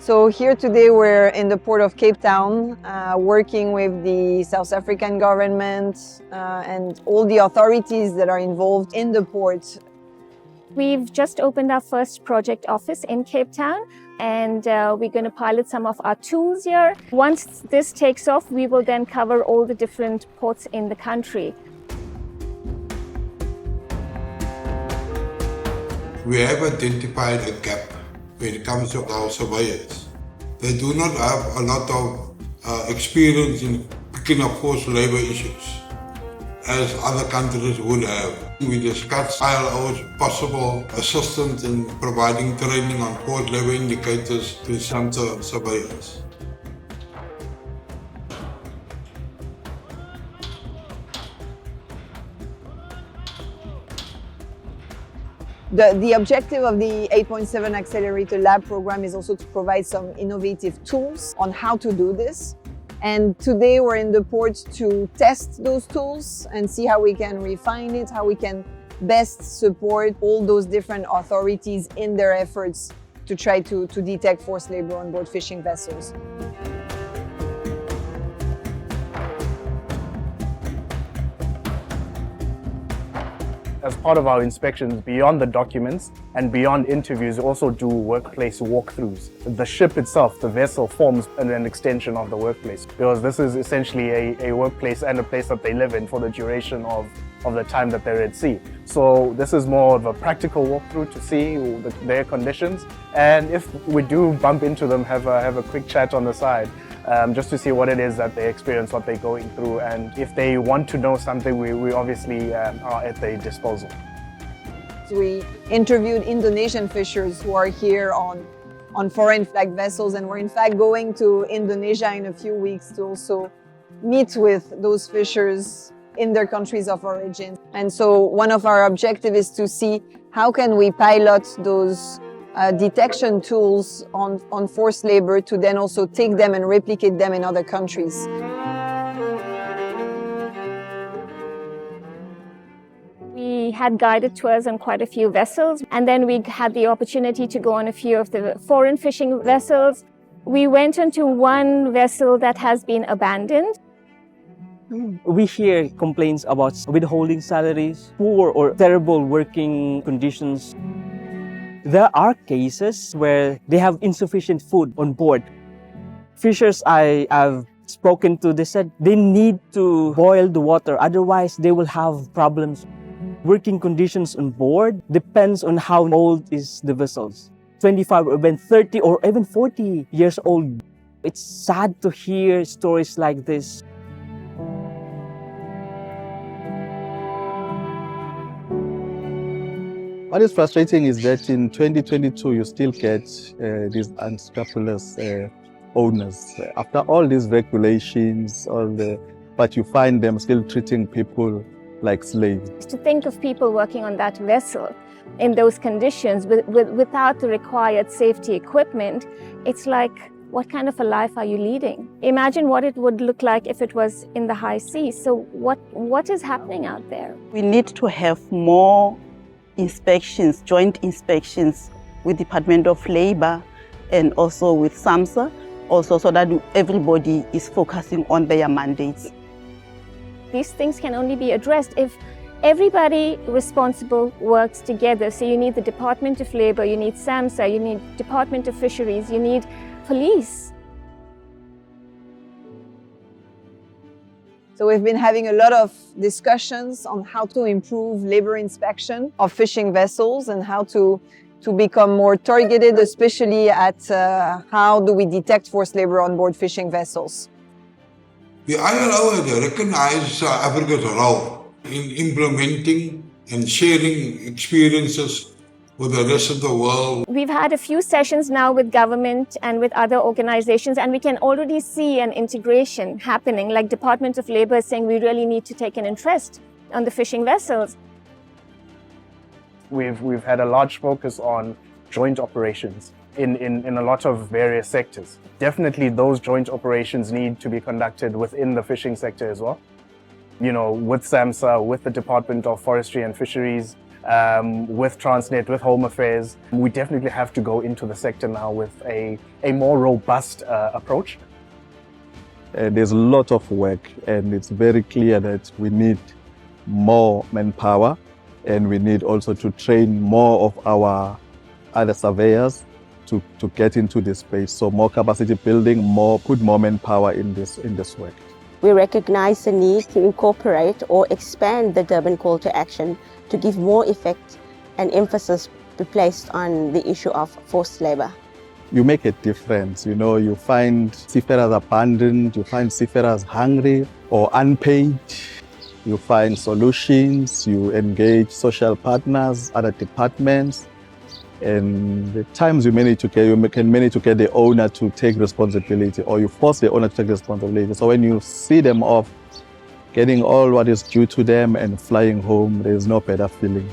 So here today we're in the port of Cape Town, working with the South African government and all the authorities that are involved in the port. We've just opened our first project office in Cape Town, and we're going to pilot some of our tools here. Once this takes off, we will then cover all the different ports in the country. We have identified a gap when it comes to our surveyors. They do not have a lot of experience in picking up forced labor issues, as other countries would have. We discussed ILO's possible assistance in providing training on forced labor indicators to SAMHSA surveyors. The objective of the 8.7 Accelerator Lab program is also to provide some innovative tools on how to do this. And today we're in the port to test those tools and see how we can refine it, how we can best support all those different authorities in their efforts to try to detect forced labor on board fishing vessels. As part of our inspections, beyond the documents and beyond interviews, we also do workplace walkthroughs. The ship itself, the vessel, forms an extension of the workplace, because this is essentially a workplace and a place that they live in for the duration of the time that they're at sea. So this is more of a practical walkthrough to see their conditions, and if we do bump into them, have a quick chat on the side. Just to see what it is that they experience, what they're going through, and if they want to know something, we obviously are at their disposal. We interviewed Indonesian fishers who are here on foreign flag vessels, and we're in fact going to Indonesia in a few weeks to also meet with those fishers in their countries of origin. And so one of our objectives is to see how can we pilot those detection tools on forced labor to then also take them and replicate them in other countries. We had guided tours on quite a few vessels, and then we had the opportunity to go on a few of the foreign fishing vessels. We went onto one vessel that has been abandoned. We hear complaints about withholding salaries, poor or terrible working conditions. There are cases where they have insufficient food on board. Fishers I have spoken to, they said they need to boil the water, otherwise they will have problems. Working conditions on board depends on how old is the vessels. 25 or even 30 or even 40 years old. It's sad to hear stories like this. What is frustrating is that in 2022, you still get these unscrupulous owners. After all these regulations, but you find them still treating people like slaves. To think of people working on that vessel in those conditions without the required safety equipment, it's like, what kind of a life are you leading? Imagine what it would look like if it was in the high seas. So what is happening out there? We need to have more inspections, joint inspections with Department of Labor and also with SAMHSA, also so that everybody is focusing on their mandates. These things can only be addressed if everybody responsible works together. So you need the Department of Labor, you need SAMHSA, you need Department of Fisheries, you need police. So we've been having a lot of discussions on how to improve labor inspection of fishing vessels and how to become more targeted, especially at how do we detect forced labor on board fishing vessels. The ILO has recognized Africa's role in implementing and sharing experiences with the rest of the world. We've had a few sessions now with government and with other organizations, and we can already see an integration happening, like Department of Labor is saying we really need to take an interest on the fishing vessels. We've had a large focus on joint operations in a lot of various sectors. Definitely those joint operations need to be conducted within the fishing sector as well. You know, with SAMHSA, with the Department of Forestry and Fisheries, with Transnet, with Home Affairs. We definitely have to go into the sector now with a more robust approach. There's a lot of work, and it's very clear that we need more manpower, and we need also to train more of our other surveyors to get into this space. So more capacity building, put more manpower in this work. We recognize the need to incorporate or expand the Durban call to action to give more effect and emphasis be placed on the issue of forced labor. You make a difference. You find seafarers abandoned, you find seafarers hungry or unpaid. You find solutions, you engage social partners, other departments, and the times you can manage to get the owner to take responsibility, or you force the owner to take responsibility. So when you see them off, getting all what is due to them and flying home, there is no better feeling.